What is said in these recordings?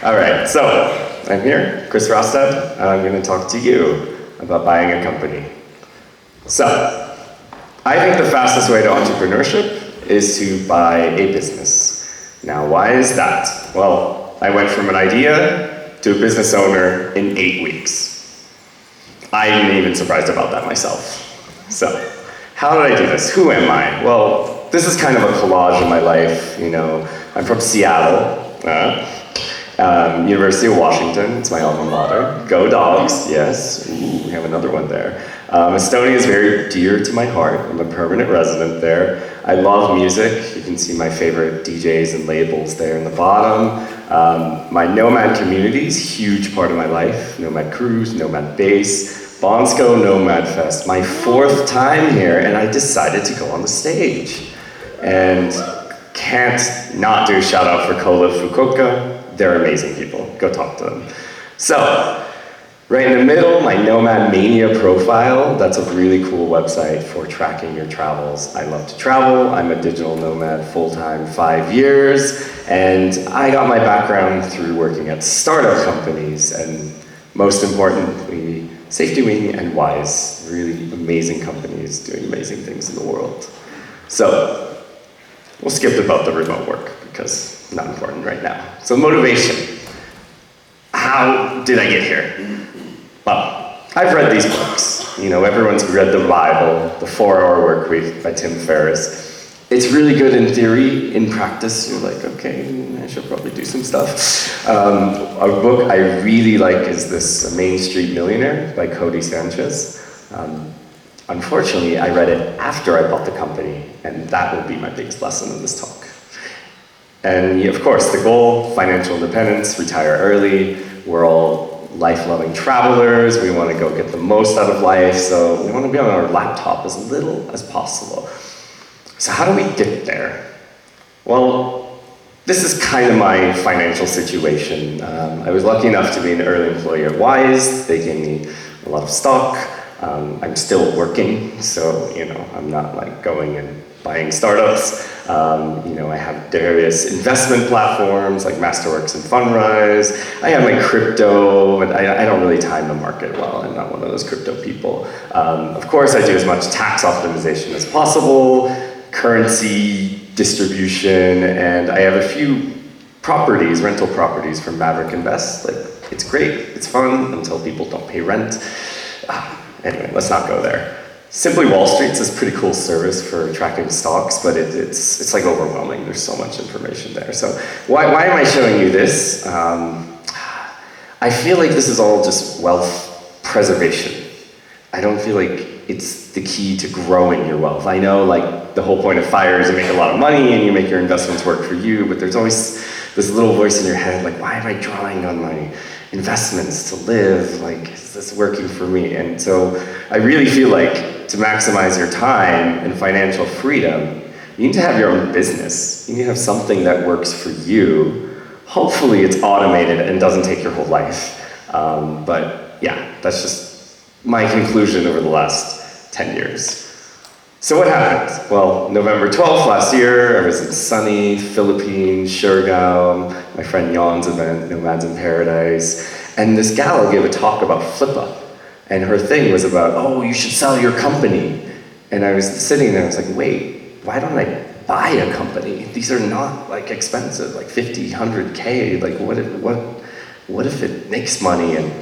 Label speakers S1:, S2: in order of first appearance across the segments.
S1: All right, so I'm here, Chris Raastad. I'm going to talk to you about buying a company. So, I think the fastest way to entrepreneurship is to buy a business. Now, why is that? Well, I went from an idea to a business owner in 8 weeks. I'm even surprised about that myself. So, how did I do this? Who am I? Well, this is kind of a collage of my life. You know, I'm from Seattle. University of Washington, it's my alma mater. Go Dogs, yes. Ooh, we have another one there. Estonia is very dear to my heart. I'm a permanent resident there. I love music. You can see my favorite DJs and labels there in the bottom. My Nomad community is a huge part of my life. Nomad Cruise, Nomad Base, Bansko, Nomad Fest. My 4th time here, and I decided to go on the stage. And can't not do a shout out for Kola Fukuoka. They're amazing people. Go talk to them. So, right in the middle, my Nomad Mania profile. That's a really cool website for tracking your travels. I love to travel. I'm a digital nomad full-time 5 years. And I got my background through working at startup companies and most importantly, SafetyWing and Wise. Really amazing companies doing amazing things in the world. So, we'll skip about the remote work because it's not important right now. So motivation. How did I get here? Well, I've read these books. You know, everyone's read the Bible, The 4-Hour Work Week by Tim Ferriss. It's really good in theory. In practice, you're like, okay, I should probably do some stuff. A book I really like is this Main Street Millionaire by Cody Sanchez. Unfortunately, I read it after I bought the company, and that will be my biggest lesson in this talk. And of course, the goal, financial independence, retire early. We're all life-loving travelers. We want to go get the most out of life, so we want to be on our laptop as little as possible. So how do we get there? Well, this is kind of my financial situation. I was lucky enough to be an early employee at Wise. They gave me a lot of stock. I'm still working, so you know I'm not like going and buying startups. You know, I have various investment platforms like Masterworks and Fundrise. I have my crypto, but I don't really time the market well. I'm not one of those crypto people. Of course, I do as much tax optimization as possible, currency distribution, and I have a few properties, rental properties from Maverick Invest. Like, it's great, it's fun until people don't pay rent. Anyway, let's not go there. Simply Wall Street's this pretty cool service for tracking stocks, but it's like overwhelming. There's so much information there. So why am I showing you this? I feel like this is all just wealth preservation. I don't feel like it's the key to growing your wealth. I know like the whole point of FIRE is to make a lot of money and you make your investments work for you, but there's always this little voice in your head like, why am I drawing on my investments to live? Like, is this working for me? And so I really feel like to maximize your time and financial freedom, you need to have your own business. You need to have something that works for you. Hopefully it's automated and doesn't take your whole life. But yeah, that's just my conclusion over the last 10 years. So what happened? Well, November 12th last year, I was in sunny Philippines, Siargao, my friend Jan's event, Nomads in Paradise, and this gal gave a talk about Flippa, and her thing was about, oh, you should sell your company. And I was sitting there, I was like, wait, why don't I buy a company? These are not like expensive, like 50, 100K, like what if it makes money? And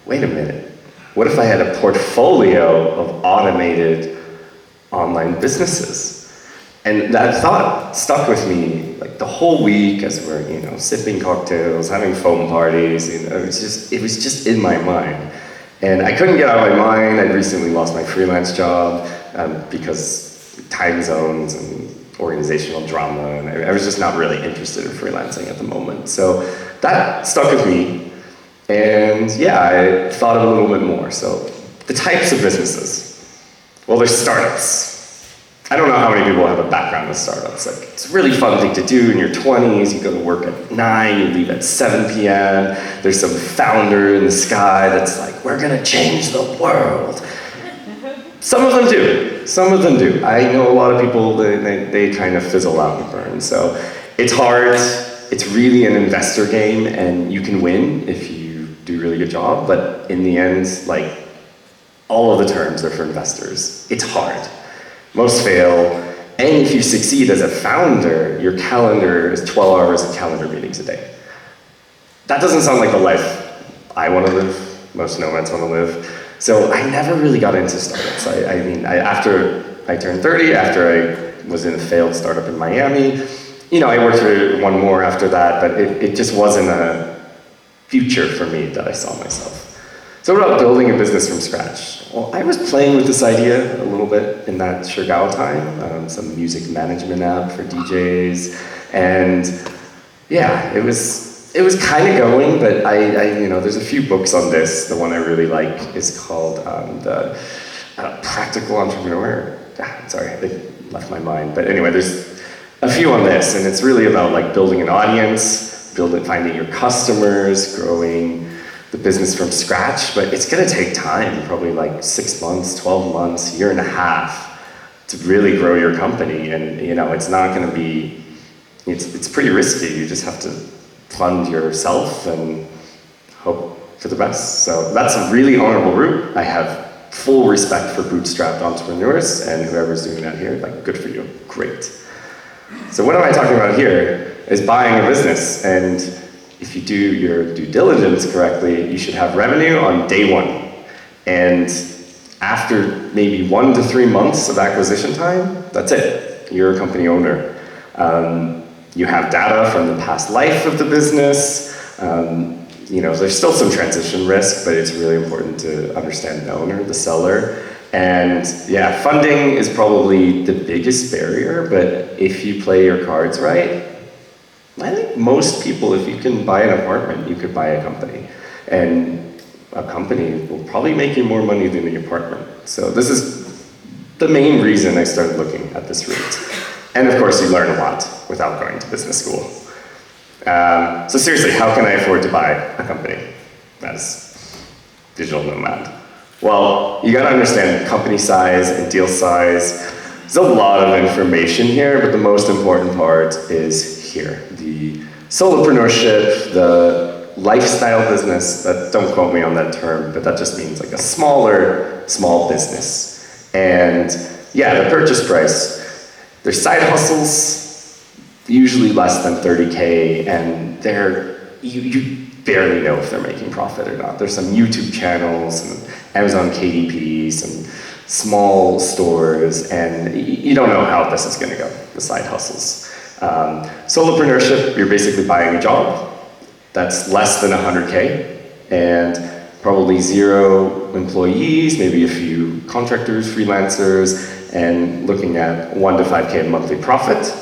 S1: wait a minute, what if I had a portfolio of automated online businesses? And that thought stuck with me like the whole week as we're, you know, sipping cocktails, having foam parties, you know, it was just in my mind. And I couldn't get out of my mind. I'd recently lost my freelance job because time zones and organizational drama, and I was just not really interested in freelancing at the moment. So that stuck with me, and yeah, I thought of it a little bit more. So the types of businesses, well, there's startups. I don't know how many people have a background in startups. Like, it's a really fun thing to do in your 20s. You go to work at 9, you leave at 7 p.m. There's some founder in the sky that's like, we're gonna change the world. Some of them do. Some of them do. I know a lot of people, they kind of fizzle out and burn. So it's hard. it's really an investor game, and you can win if you do a really good job, but in the end, like, all of the terms are for investors. It's hard. Most fail, and if you succeed as a founder, your calendar is 12 hours of calendar meetings a day. That doesn't sound like the life I want to live, most nomads want to live. So I never really got into startups. After I turned 30, after I was in a failed startup in Miami, I worked for one more after that, but it just wasn't a future for me that I saw myself. So what about building a business from scratch? Well, I was playing with this idea a little bit in that Shergao time, some music management app for DJs, and yeah, it was kind of going, but there's a few books on this. The one I really like is called the Practical Entrepreneur. Sorry, they left my mind, but anyway, there's a few on this, and it's really about like building an audience, finding your customers, growing the business from scratch, but it's gonna take time, probably like 6 months, 12 months, year and a half to really grow your company, and it's not gonna be, it's pretty risky. You just have to fund yourself and hope for the best. So that's a really honorable route. I have full respect for bootstrapped entrepreneurs, and whoever's doing that here, like, good for you, great. So what am I talking about here is buying a business, and if you do your due diligence correctly, you should have revenue on day one. And after maybe 1 to 3 months of acquisition time, that's it, you're a company owner. You have data from the past life of the business. There's still some transition risk, but it's really important to understand the owner, the seller. And yeah, funding is probably the biggest barrier, but if you play your cards right, I think most people, if you can buy an apartment, you could buy a company. And a company will probably make you more money than the apartment. So this is the main reason I started looking at this route. And of course, you learn a lot without going to business school. So seriously, how can I afford to buy a company as digital nomad? Well, you gotta understand company size and deal size. There's a lot of information here, but the most important part is here. The Solopreneurship, the lifestyle business, don't quote me on that term, but that just means like a small business. And yeah, the purchase price, their side hustles, usually less than 30K, and you barely know if they're making profit or not. There's some YouTube channels and Amazon KDPs and small stores, and you don't know how this is gonna go, the side hustles. Solopreneurship, you're basically buying a job that's less than 100K, and probably 0 employees, maybe a few contractors, freelancers, and looking at 1 to 5K monthly profit.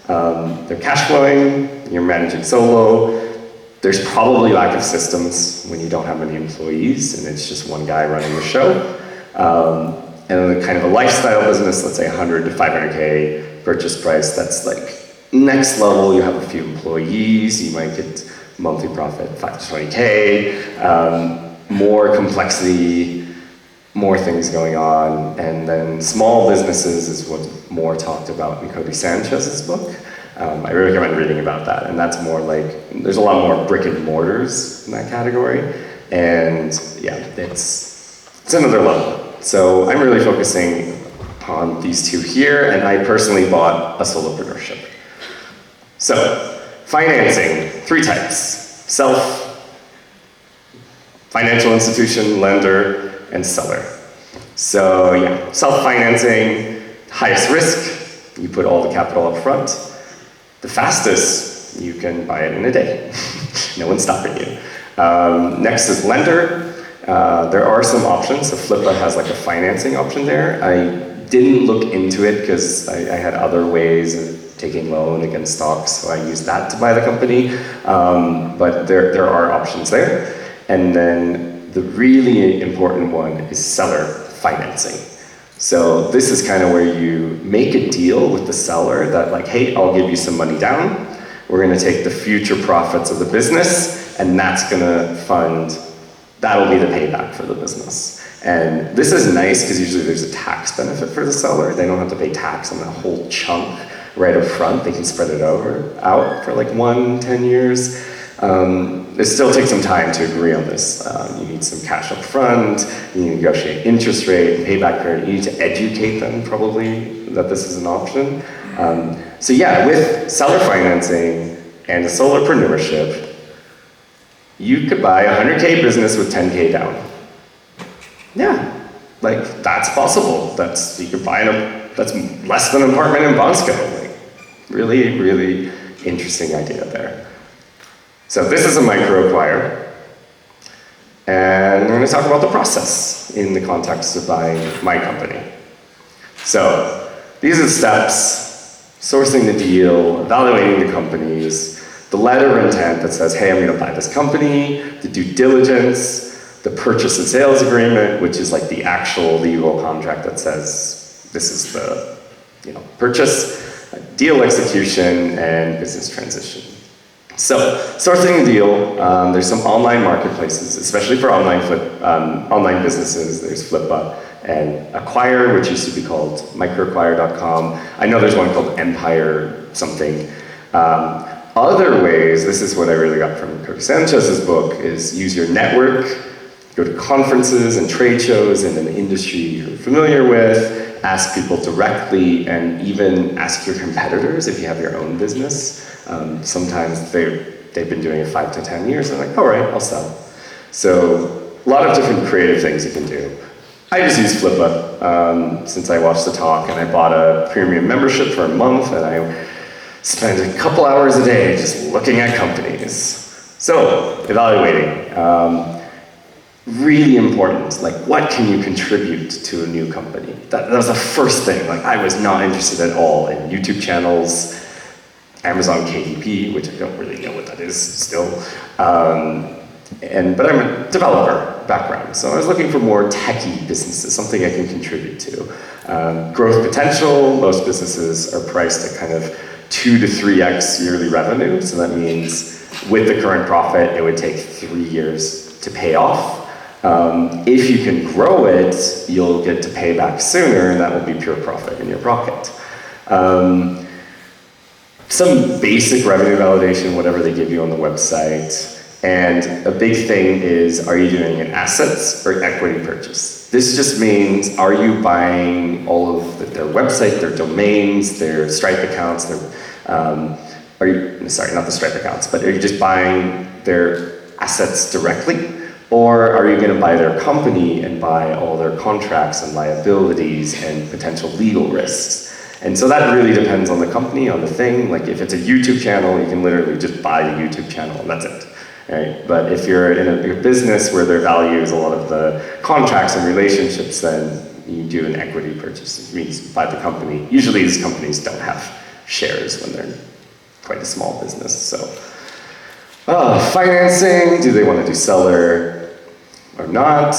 S1: They're cash flowing, you're managing solo. There's probably lack of systems when you don't have many employees and it's just one guy running the show. And then kind of a lifestyle business, let's say 100 to 500K purchase price, that's like next level. You have a few employees, you might get monthly profit 5 to 20K, more complexity, more things going on, and then small businesses is what's more talked about in Cody Sanchez's book. I really recommend reading about that, and that's more like, there's a lot more brick and mortars in that category, and yeah, it's another level. So I'm really focusing on these two here, and I personally bought a Solopreneurship. So, financing, 3 types: self, financial institution, lender, and seller. So yeah, self-financing, highest risk, you put all the capital up front. The fastest, you can buy it in a day. No one's stopping you. Next is lender. There are some options, so Flippa has like a financing option there. I didn't look into it because I had other ways of taking loan against stocks, so I used that to buy the company. But there are options there. And then the really important one is seller financing. So this is kind of where you make a deal with the seller that like, hey, I'll give you some money down. We're gonna take the future profits of the business, and that's gonna fund, that'll be the payback for the business. And this is nice because usually there's a tax benefit for the seller. They don't have to pay tax on that whole chunk right up front. They can spread it out for like 10 years. It still takes some time to agree on this. You need some cash up front, you need to negotiate interest rate, payback period, you need to educate them probably that this is an option. So yeah, with seller financing and the Solopreneurship, you could buy a 100K business with 10K down. Yeah, like that's possible. You could buy that's less than an apartment in Bansko. Like, really, really interesting idea there. So this is a Microaquire, and we're going to talk about the process in the context of buying my company. So these are the steps: sourcing the deal, evaluating the companies, the letter of intent that says, hey, I'm going to buy this company, the due diligence, the purchase and sales agreement, which is like the actual legal contract that says this is the purchase, deal execution, and business transition. So, sourcing the deal, there's some online marketplaces, especially for online businesses. There's Flippa and Acquire, which used to be called Microaquire.com. I know there's one called Empire something. Other ways, this is what I really got from Kirk Sanchez's book, is use your network, go to conferences and trade shows in an industry you're familiar with, ask people directly, and even ask your competitors if you have your own business. Sometimes they've been doing it 5 to 10 years, and they're like, all right, I'll sell. So a lot of different creative things you can do. I just use Flippa since I watched the talk, and I bought a premium membership for a month, and I spent a couple hours a day just looking at companies. So, evaluating. Really important, like what can you contribute to a new company? That was the first thing. Like I was not interested at all in YouTube channels, Amazon KDP, which I don't really know what that is still. But I'm a developer background, so I was looking for more techie businesses, something I can contribute to. Growth potential, most businesses are priced at kind of 2 to 3x yearly revenue, so that means with the current profit, it would take 3 years to pay off. If you can grow it, you'll get to pay back sooner, and that will be pure profit in your pocket. Some basic revenue validation, whatever they give you on the website. And a big thing is, are you doing an assets or equity purchase? This just means, are you buying all of their website, their domains, their Stripe accounts, sorry, not the Stripe accounts, but are you just buying their assets directly? Or are you going to buy their company and buy all their contracts and liabilities and potential legal risks? And so that really depends on the company, on the thing. Like if it's a YouTube channel, you can literally just buy the YouTube channel and that's it. Right? But if you're in a business where their value is a lot of the contracts and relationships, then you do an equity purchase. It means you buy the company. Usually these companies don't have shares when they're quite a small business. So financing, do they want to do seller or not?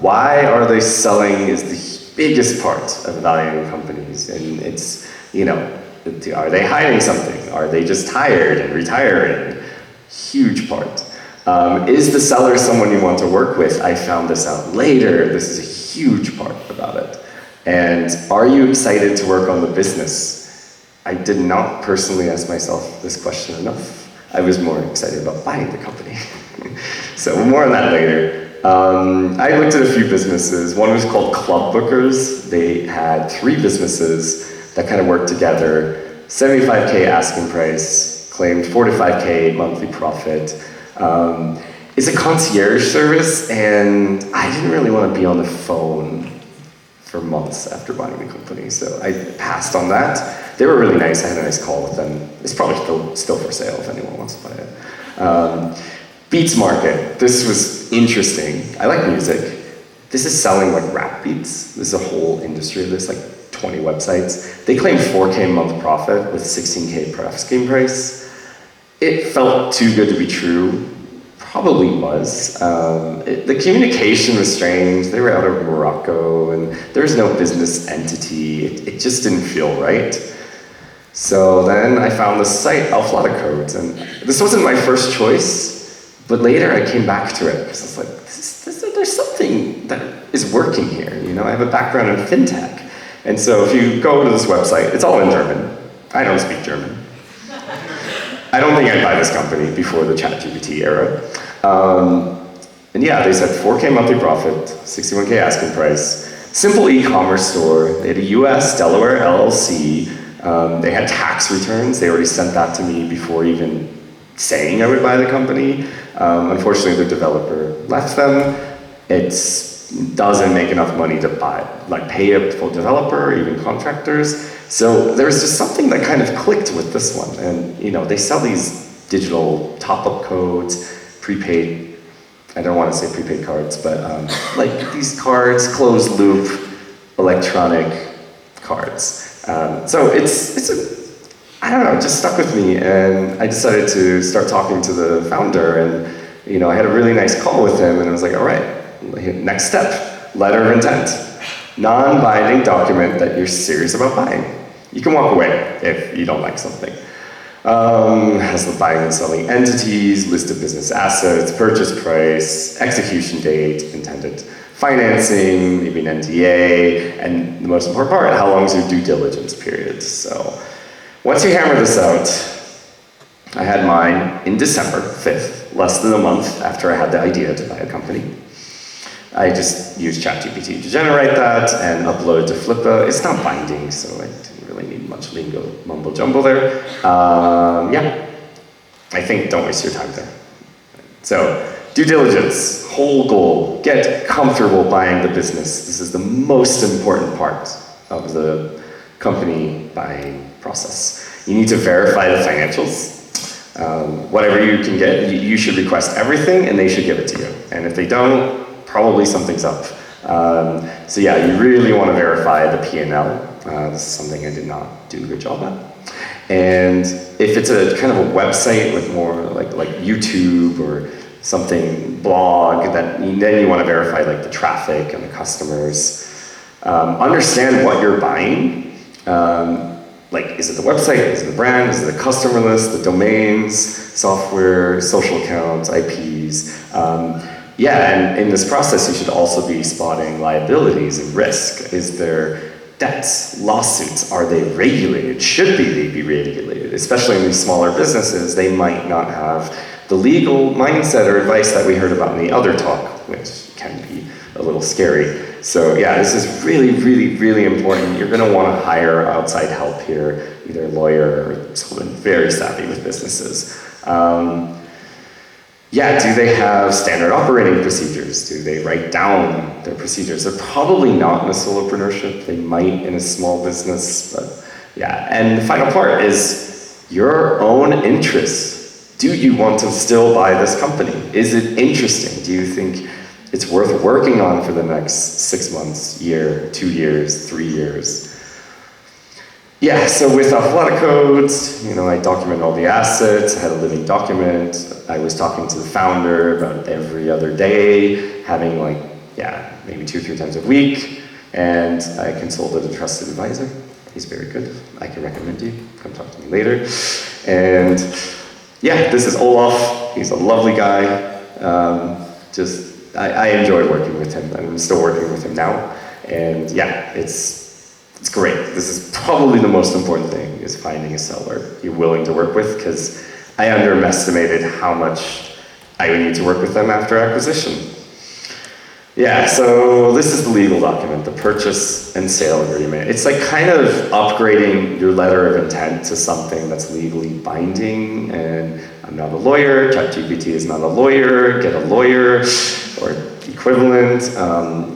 S1: Why are they selling is the biggest part of evaluating companies. And it's, are they hiding something? Are they just tired and retiring? Huge part. Is the seller someone you want to work with? I found this out later. This is a huge part about it. And are you excited to work on the business? I did not personally ask myself this question enough. I was more excited about buying the company. So more on that later. I looked at a few businesses. One was called Club Bookers. They had 3 businesses that kind of worked together. 75K asking price, claimed 45K monthly profit. It's a concierge service, and I didn't really want to be on the phone for months after buying the company, so I passed on that. They were really nice. I had a nice call with them. It's probably still for sale if anyone wants to buy it. Beats Market. This was interesting. I like music. This is selling like rap beats. There's a whole industry of this, like 20 websites. They claim 4K a month profit with 16K per asking price. It felt too good to be true. Probably was. The communication was strange. They were out of Morocco and there was no business entity. It just didn't feel right. So then I found this site, Alflata Codes, and this wasn't my first choice, but later I came back to it because I was like, there's something that is working here. I have a background in fintech. And so if you go to this website, it's all in German. I don't speak German. I don't think I'd buy this company before the ChatGPT era. And yeah, they said 4K monthly profit, 61K asking price, simple e-commerce store. They had a US, Delaware LLC. They had tax returns. They already sent that to me before even saying I would buy the company. Unfortunately, the developer left them. It doesn't make enough money to pay a full developer or even contractors. So there was just something that kind of clicked with this one. And they sell these digital top-up codes, prepaid, I don't want to say prepaid cards, but like these cards, closed loop, electronic cards. So I don't know, it just stuck with me, and I decided to start talking to the founder, and I had a really nice call with him, and I was like, all right, next step, letter of intent. Non-binding document that you're serious about buying. You can walk away if you don't like something. Has the buying and selling entities, list of business assets, purchase price, execution date, intended financing, maybe an NDA, and the most important part, how long is your due diligence period? So once you hammer this out, I had mine in December 5th, less than a month after I had the idea to buy a company. I just used ChatGPT to generate that and upload it to Flippa. It's not binding, so I didn't really need much lingo mumbo jumbo there. Yeah, I think don't waste your time there. So, due diligence, whole goal, get comfortable buying the business. This is the most important part of the company buying process. You need to verify the financials. Whatever you can get, you should request everything and they should give it to you. And if they don't, probably something's up. So yeah, you really want to verify the P&L. This is something I did not do a good job at. And if it's a kind of a website with more like YouTube or something, blog, then you want to verify like the traffic and the customers. Understand what you're buying. Like, is it the website, is it the brand, is it the customer list, the domains, software, social accounts, IPs. Yeah, and in this process, you should also be spotting liabilities and risk. Is there debts, lawsuits? Are they regulated? Should they be regulated? Especially in these smaller businesses, they might not have the legal mindset or advice that we heard about in the other talk, which can be a little scary. So yeah, this is really, really, really important. You're gonna wanna hire outside help here, either a lawyer or someone very savvy with businesses. Yeah, do they have standard operating procedures? Do they write down their procedures? They're probably not in a solopreneurship. They might in a small business, but yeah. And the final part is your own interests. Do you want to still buy this company? Is it interesting? Do you think it's worth working on for the next 6 months, year, 2 years, 3 years? Yeah, so with a lot of codes, I document all the assets, I had a living document. I was talking to the founder about every other day, having maybe 2 or 3 times a week, and I consulted a trusted advisor. He's very good. I can recommend you. Come talk to me later. And yeah, this is Olaf. He's a lovely guy. I enjoy working with him, and I'm still working with him now. And yeah, it's great. This is probably the most important thing, is finding a seller you're willing to work with, because I underestimated how much I would need to work with them after acquisition. Yeah, so this is the legal document, the purchase and sale agreement. It's like kind of upgrading your letter of intent to something that's legally binding, and I'm not a lawyer, ChatGPT is not a lawyer, get a lawyer, or equivalent.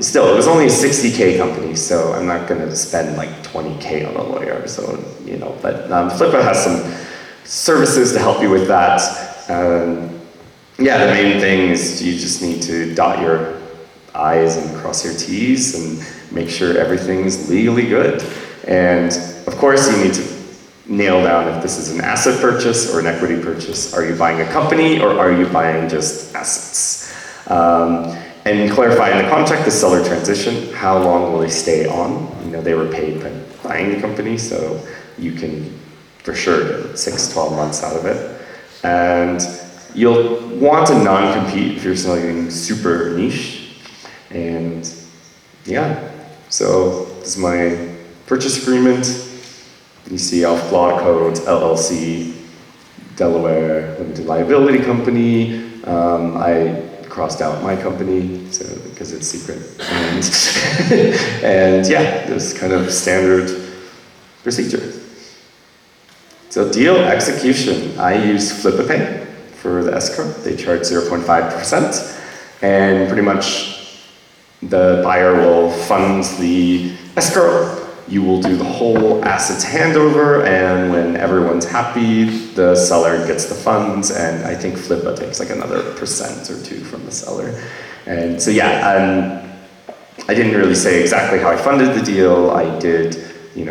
S1: Still, it was only a 60K company, so I'm not gonna spend like 20K on a lawyer, so, but Flippa has some services to help you with that. Yeah, the main thing is you just need to dot your I's and cross your T's and make sure everything's legally good. And of course, you need to nail down if this is an asset purchase or an equity purchase. Are you buying a company or are you buying just assets? And clarify in the contract the seller transition. How long will they stay on? They were paid by buying the company, so you can for sure get 6-12 months out of it. And you'll want to non-compete if you're selling super niche. And yeah, so this is my purchase agreement. You see Alpha Code, LLC, Delaware Limited Liability Company. I crossed out my company because it's secret. And yeah, this kind of standard procedure. So deal execution. I use Flip-A-Pay for the escrow. They charge 0.5%. And pretty much the buyer will fund the escrow. You will do the whole assets handover, and when everyone's happy, the seller gets the funds, and I think Flippa takes like another % or 2 from the seller. And so yeah, I didn't really say exactly how I funded the deal. I did,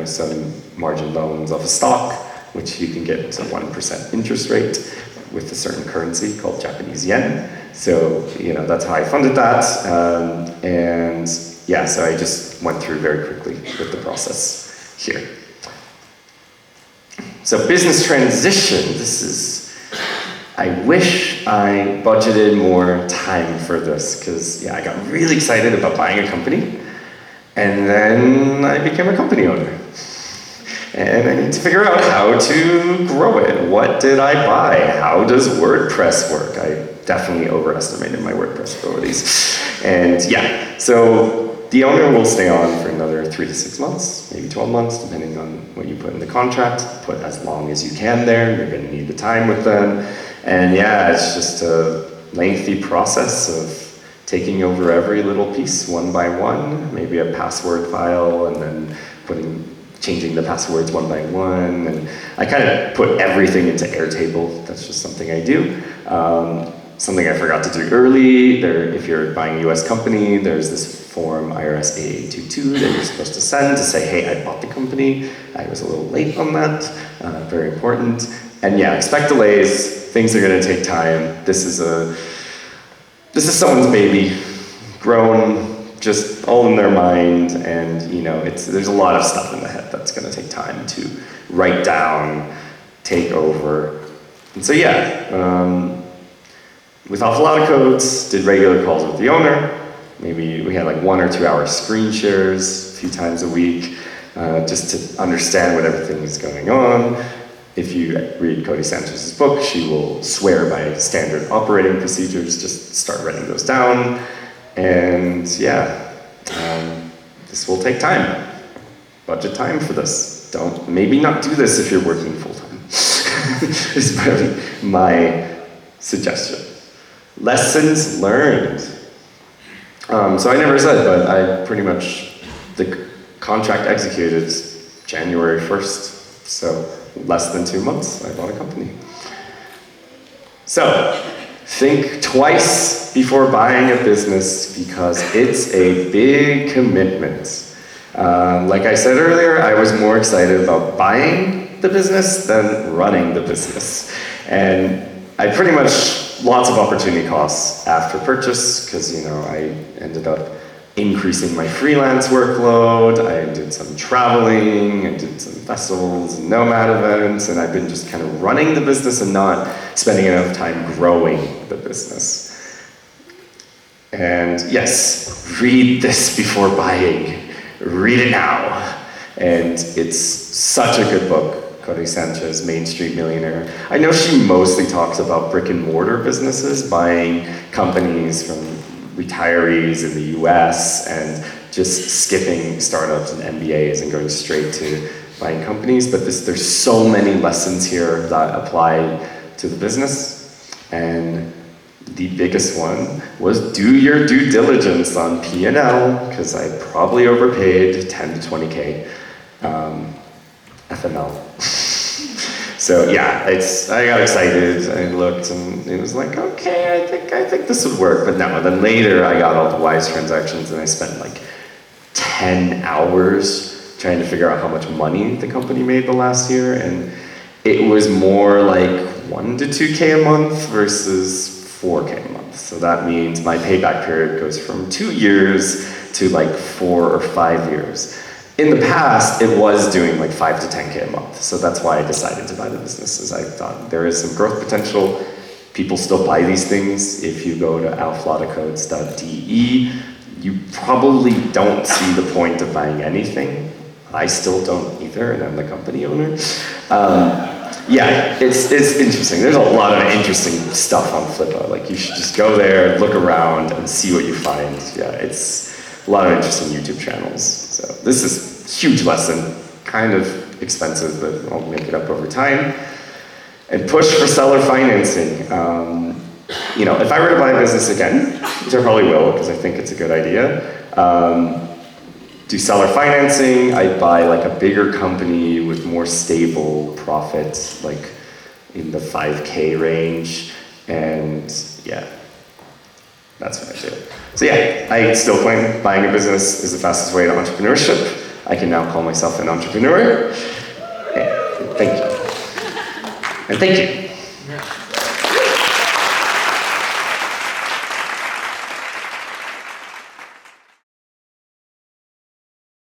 S1: some margin loans of a stock, which you can get a 1% interest rate with a certain currency called Japanese yen. So, that's how I funded that. And yeah, so I just went through very quickly with the process here. So business transition, I wish I budgeted more time for this, because yeah, I got really excited about buying a company, and then I became a company owner. And I need to figure out how to grow it. What did I buy? How does WordPress work? I definitely overestimated my WordPress abilities. And yeah, so the owner will stay on for another 3 to 6 months, maybe 12 months, depending on what you put in the contract. Put as long as you can there. You're going to need the time with them. And yeah, it's just a lengthy process of taking over every little piece one by one, maybe a password file, and then changing the passwords one by one. And I kind of put everything into Airtable. That's just something I do. Something I forgot to do early, if you're buying a US company, there's this form, IRS AA22, that you're supposed to send to say, hey, I bought the company. I was a little late on that, very important. And yeah, expect delays, things are gonna take time. This is someone's baby, grown, just all in their mind, and there's a lot of stuff in the head that's gonna take time to write down, take over. And so yeah, with off a lot of codes, did regular calls with the owner. Maybe we had like 1 or 2 hour screen shares a few times a week, just to understand what everything is going on. If you read Cody Sanchez's book, she will swear by standard operating procedures. Just start writing those down. And yeah, this will take time. Budget time for this. Maybe not do this if you're working full time. Is probably my suggestion. Lessons learned. So I never said, but the contract executed January 1st. So less than 2 months, I bought a company. So think twice before buying a business, because it's a big commitment. Like I said earlier, I was more excited about buying the business than running the business. And I pretty much lots of opportunity costs after purchase, because I ended up increasing my freelance workload. I did some traveling, I did some festivals and Nomad events, and I've been just kind of running the business and not spending enough time growing the business. And yes, read this before buying. Read it now. And it's such a good book. Cody Sanchez, Main Street Millionaire. I know she mostly talks about brick and mortar businesses, buying companies from retirees in the US and just skipping startups and MBAs and going straight to buying companies. But there's so many lessons here that apply to the business. And the biggest one was do your due diligence on P&L, because I probably overpaid 10 to 20K. FML. So yeah, I got excited, I looked, and it was like, okay, I think this would work. But no, then later I got all the Wise transactions, and I spent like 10 hours trying to figure out how much money the company made the last year, and it was more like 1 to 2K a month versus 4K a month. So that means my payback period goes from 2 years to like 4 or 5 years. In the past, it was doing like 5 to 10K a month. So that's why I decided to buy the business, is I thought there is some growth potential. People still buy these things. If you go to alflatacodes.de, you probably don't see the point of buying anything I still don't either, and I'm the company owner. Yeah, it's interesting. There's a lot of interesting stuff on Flippa. Like, you should just go there, look around, and see what you find. Yeah, it's a lot of interesting YouTube channels. So this is a huge lesson, kind of expensive, but I'll make it up over time. And push for seller financing. You know, if I were to buy a business again, which I probably will, because I think it's a good idea, do seller financing. I'd buy like a bigger company with more stable profits, like in the 5K range, and yeah, that's what I do. So yeah, I still claim buying a business is the fastest way to entrepreneurship. I can now call myself an entrepreneur. Yeah, thank you. And thank you.